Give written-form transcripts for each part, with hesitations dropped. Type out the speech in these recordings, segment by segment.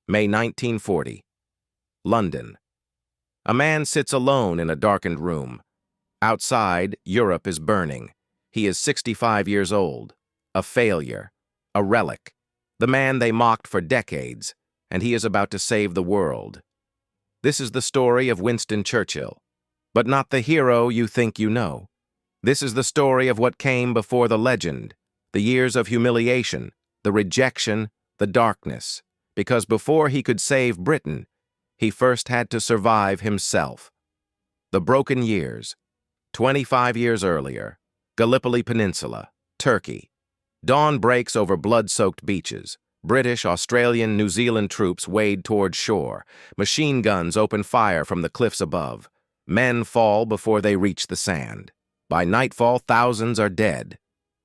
May 1940. London. A man sits alone in a darkened room. Outside, Europe is burning. He is 65 years old, a failure, a relic, the man they mocked for decades, and he is about to save the world. This is the story of Winston Churchill, but not the hero you think you know. This is the story of what came before the legend, the years of humiliation, the rejection, the darkness, because before he could save Britain, he first had to survive himself. The broken years. 25 years earlier, Gallipoli Peninsula, Turkey. Dawn breaks over blood-soaked beaches. British, Australian, New Zealand troops wade toward shore. Machine guns open fire from the cliffs above. Men fall before they reach the sand. By nightfall, thousands are dead.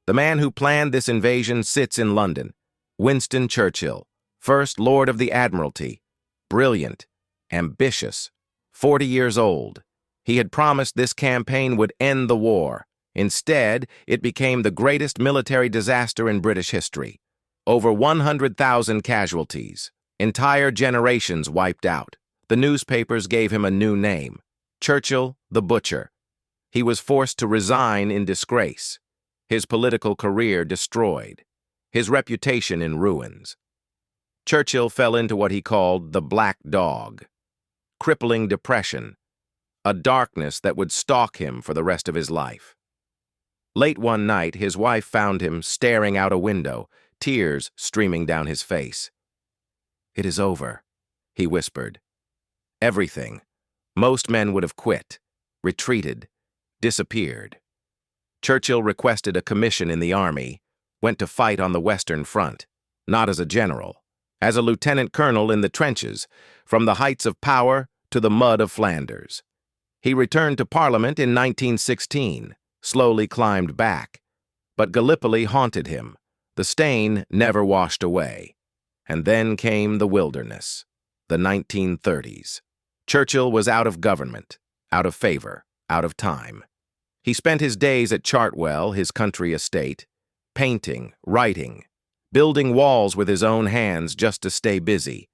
The man who planned this invasion sits in London. Winston Churchill, First Lord of the Admiralty. Brilliant, ambitious, 40 years old. He had promised this campaign would end the war. Instead, it became the greatest military disaster in British history. Over 100,000 casualties. Entire generations wiped out. The newspapers gave him a new name, Churchill the Butcher. He was forced to resign in disgrace. His political career destroyed. His reputation in ruins. Churchill fell into what he called the black dog. Crippling depression. A darkness that would stalk him for the rest of his life. Late one night, his wife found him staring out a window, tears streaming down his face. "It is over," he whispered. "Everything. Most men would have quit, retreated, disappeared." Churchill requested a commission in the army, went to fight on the Western Front, not as a general, as a lieutenant colonel in the trenches, from the heights of power to the mud of Flanders. He returned to Parliament in 1916, slowly climbed back. But Gallipoli haunted him. The stain never washed away. And then came the wilderness, the 1930s. Churchill was out of government, out of favor, out of time. He spent his days at Chartwell, his country estate, painting, writing, building walls with his own hands just to stay busy.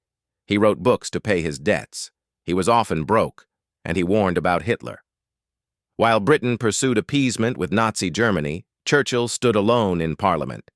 He wrote books to pay his debts. He was often broke, and he warned about Hitler. While Britain pursued appeasement with Nazi Germany, Churchill stood alone in Parliament.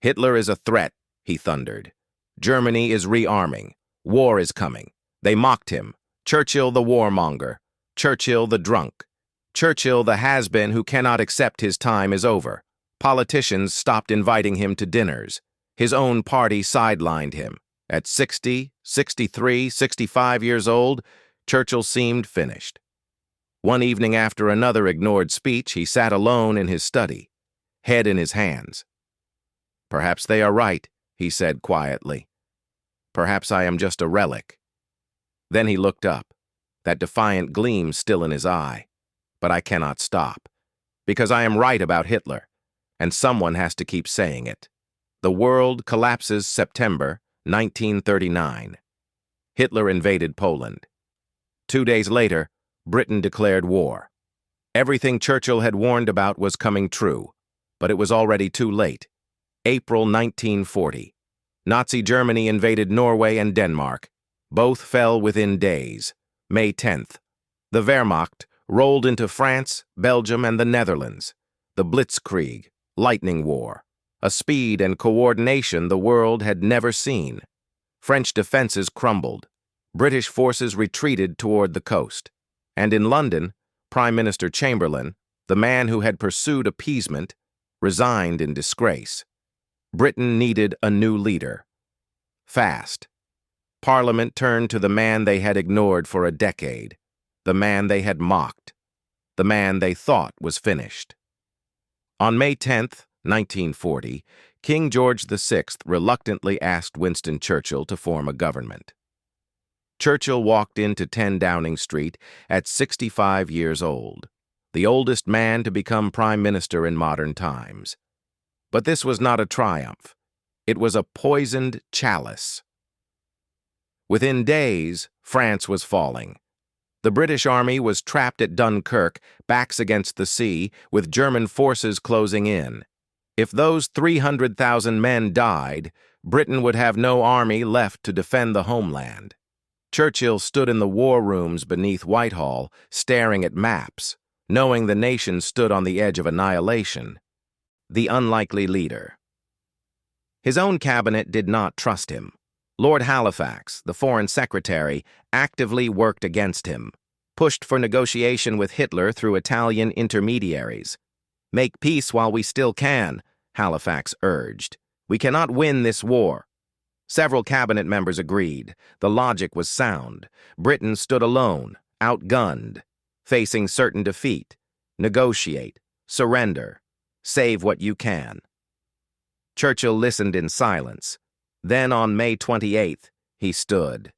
"Hitler is a threat," he thundered. "Germany is rearming. War is coming." They mocked him. Churchill the warmonger. Churchill the drunk. Churchill the has-been who cannot accept his time is over. Politicians stopped inviting him to dinners. His own party sidelined him. At 60, 63, 65 years old, Churchill seemed finished. One evening after another ignored speech, he sat alone in his study, head in his hands. "Perhaps they are right," he said quietly. "Perhaps I am just a relic." Then he looked up, that defiant gleam still in his eye. "But I cannot stop, because I am right about Hitler, and someone has to keep saying it." The world collapses September 1939. Hitler invaded Poland. 2 days later, Britain declared war. Everything Churchill had warned about was coming true, but it was already too late. April 1940. Nazi Germany invaded Norway and Denmark. Both fell within days. May 10th. The Wehrmacht rolled into France, Belgium, and the Netherlands. The Blitzkrieg, lightning war. A speed and coordination the world had never seen. French defenses crumbled. British forces retreated toward the coast. And in London, Prime Minister Chamberlain, the man who had pursued appeasement, resigned in disgrace. Britain needed a new leader. Fast. Parliament turned to the man they had ignored for a decade, the man they had mocked, the man they thought was finished. On May 10th, 1940, King George VI reluctantly asked Winston Churchill to form a government. Churchill walked into 10 Downing Street at 65 years old, the oldest man to become prime minister in modern times. But this was not a triumph. It was a poisoned chalice. Within days, France was falling. The British army was trapped at Dunkirk, backs against the sea, with German forces closing in. If those 300,000 men died, Britain would have no army left to defend the homeland. Churchill stood in the war rooms beneath Whitehall, staring at maps, knowing the nation stood on the edge of annihilation. The unlikely leader. His own cabinet did not trust him. Lord Halifax, the Foreign Secretary, actively worked against him, pushed for negotiation with Hitler through Italian intermediaries. "Make peace while we still can," Halifax urged. "We cannot win this war." Several cabinet members agreed. The logic was sound. Britain stood alone, outgunned, facing certain defeat. Negotiate, surrender, save what you can. Churchill listened in silence. Then on May 28th, he stood.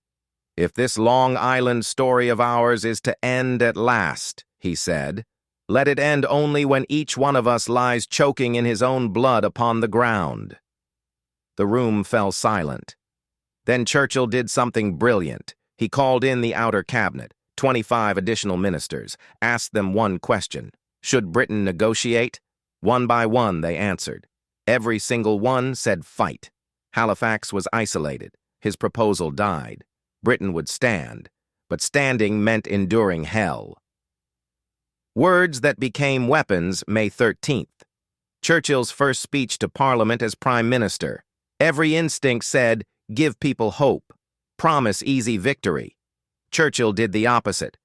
"If this Long Island story of ours is to end at last," he said, "let it end only when each one of us lies choking in his own blood upon the ground." The room fell silent. Then Churchill did something brilliant. He called in the outer cabinet, 25 additional ministers, asked them one question: should Britain negotiate? One by one they answered. Every single one said fight. Halifax was isolated. His proposal died. Britain would stand, but standing meant enduring hell. Words that became weapons, May 13th. Churchill's first speech to Parliament as Prime Minister. Every instinct said, give people hope, promise easy victory. Churchill did the opposite.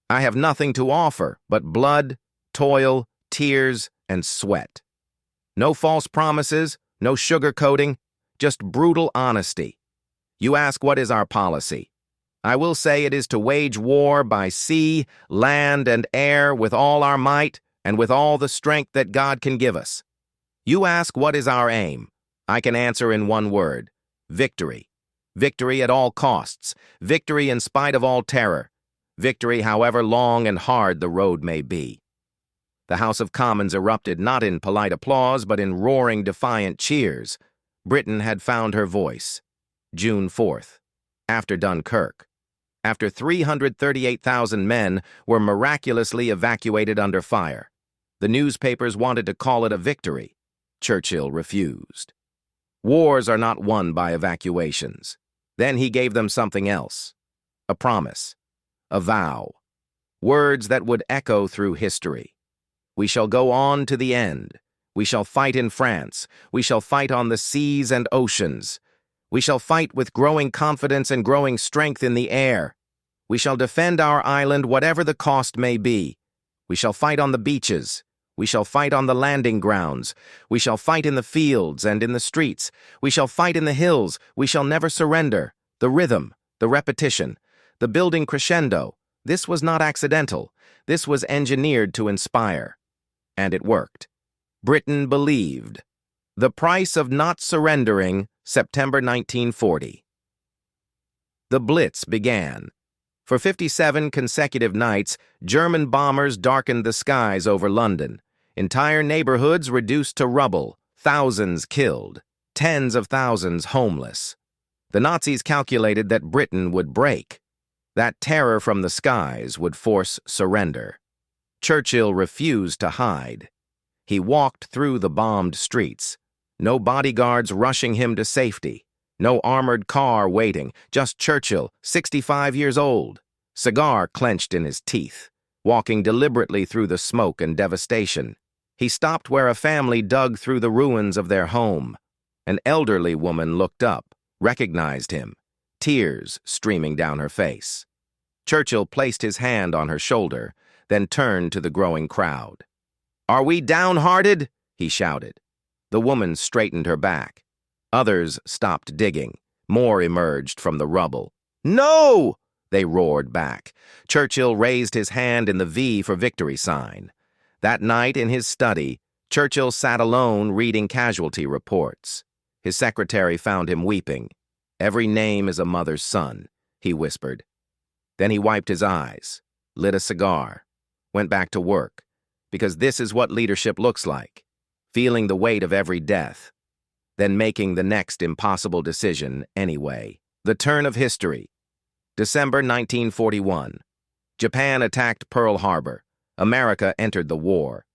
I have nothing to offer but blood, toil, tears, and sweat. No false promises, no sugarcoating, just brutal honesty. You ask what is our policy? I will say it is to wage war by sea, land, and air with all our might and with all the strength that God can give us. You ask what is our aim? I can answer in one word: victory. Victory at all costs. Victory in spite of all terror. Victory however long and hard the road may be. The House of Commons erupted not in polite applause but in roaring defiant cheers. Britain had found her voice. June 4th. After Dunkirk. After 338,000 men were miraculously evacuated under fire. The newspapers wanted to call it a victory. Churchill refused. Wars are not won by evacuations. Then he gave them something else. A promise. A vow. Words that would echo through history. We shall go on to the end. We shall fight in France. We shall fight on the seas and oceans. We shall fight with growing confidence and growing strength in the air. We shall defend our island whatever the cost may be. We shall fight on the beaches. We shall fight on the landing grounds. We shall fight in the fields and in the streets. We shall fight in the hills. We shall never surrender. The rhythm, the repetition, the building crescendo. This was not accidental. This was engineered to inspire. And it worked. Britain believed. The price of not surrendering, September 1940. The Blitz began. For 57 consecutive nights, German bombers darkened the skies over London. Entire neighborhoods reduced to rubble, thousands killed, tens of thousands homeless. The Nazis calculated that Britain would break. That terror from the skies would force surrender. Churchill refused to hide. He walked through the bombed streets. No bodyguards rushing him to safety. No armored car waiting. Just Churchill, 65 years old, cigar clenched in his teeth, walking deliberately through the smoke and devastation. He stopped where a family dug through the ruins of their home. An elderly woman looked up, recognized him, tears streaming down her face. Churchill placed his hand on her shoulder, then turned to the growing crowd. "Are we downhearted?" he shouted. The woman straightened her back. Others stopped digging. More emerged from the rubble. "No!" they roared back. Churchill raised his hand in the V for victory sign. That night in his study, Churchill sat alone reading casualty reports. His secretary found him weeping. "Every name is a mother's son," he whispered. Then he wiped his eyes, lit a cigar, went back to work, because this is what leadership looks like, feeling the weight of every death, then making the next impossible decision anyway. The turn of history. December 1941. Japan attacked Pearl Harbor. America entered the war.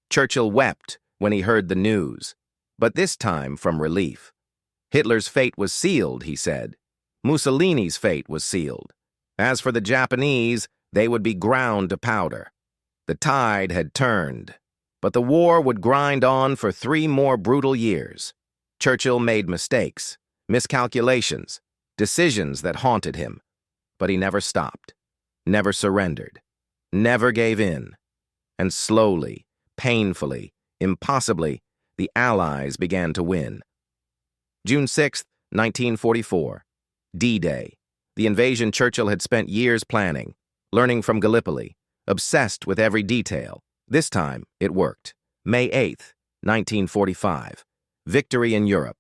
Churchill wept when he heard the news, but this time from relief. Hitler's fate was sealed, he said. Mussolini's fate was sealed. As for the Japanese, they would be ground to powder. The tide had turned, but the war would grind on for 3 more brutal years. Churchill made mistakes, miscalculations, decisions that haunted him, but he never stopped, never surrendered, never gave in. And slowly, painfully, impossibly, the Allies began to win. June 6, 1944, D-Day. The invasion Churchill had spent years planning, learning from Gallipoli, obsessed with every detail. This time, it worked. May 8, 1945. Victory in Europe.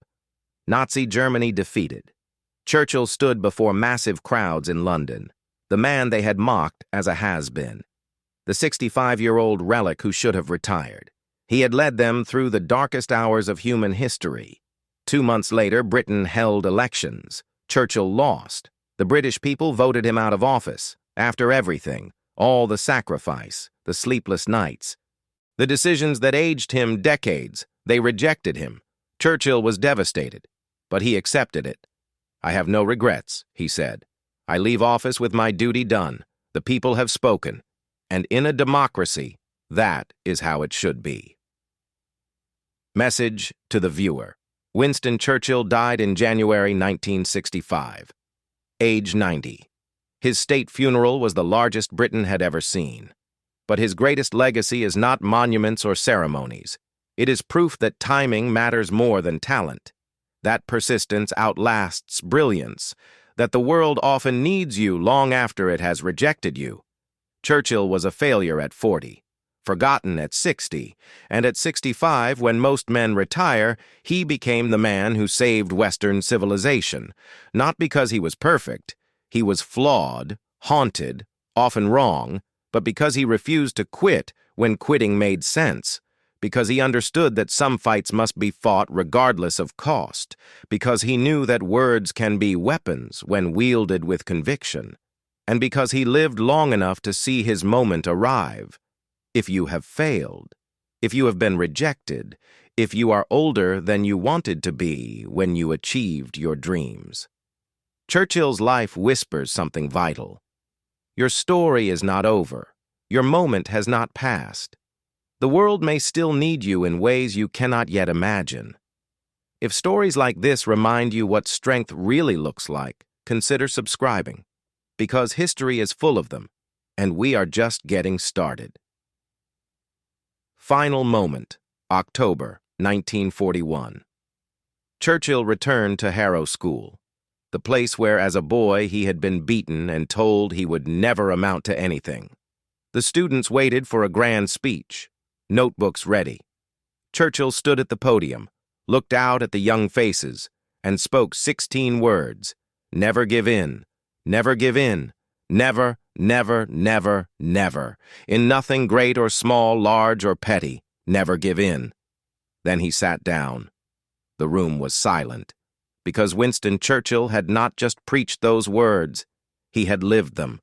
Nazi Germany defeated. Churchill stood before massive crowds in London, the man they had mocked as a has-been. The 65-year-old relic who should have retired. He had led them through the darkest hours of human history. 2 months later, Britain held elections. Churchill lost. The British people voted him out of office. After everything, all the sacrifice, the sleepless nights, the decisions that aged him decades, they rejected him. Churchill was devastated, but he accepted it. "I have no regrets," he said. "I leave office with my duty done. The people have spoken. And in a democracy, that is how it should be." Message to the viewer. Winston Churchill died in January 1965. Age 90. His state funeral was the largest Britain had ever seen. But his greatest legacy is not monuments or ceremonies. It is proof that timing matters more than talent, that persistence outlasts brilliance, that the world often needs you long after it has rejected you. Churchill was a failure at 40, forgotten at 60, and at 65, when most men retire, he became the man who saved Western civilization, not because he was perfect. He was flawed, haunted, often wrong, but because he refused to quit when quitting made sense, because he understood that some fights must be fought regardless of cost, because he knew that words can be weapons when wielded with conviction, and because he lived long enough to see his moment arrive. If you have failed, if you have been rejected, if you are older than you wanted to be when you achieved your dreams. Churchill's life whispers something vital. Your story is not over. Your moment has not passed. The world may still need you in ways you cannot yet imagine. If stories like this remind you what strength really looks like, consider subscribing, because history is full of them, and we are just getting started. Final moment, October 1941. Churchill returned to Harrow School, the place where as a boy he had been beaten and told he would never amount to anything. The students waited for a grand speech, notebooks ready. Churchill stood at the podium, looked out at the young faces, and spoke 16 words: "Never give in, never give in, never, never, never, never. In nothing great or small, large or petty, never give in." Then he sat down. The room was silent, because Winston Churchill had not just preached those words, he had lived them.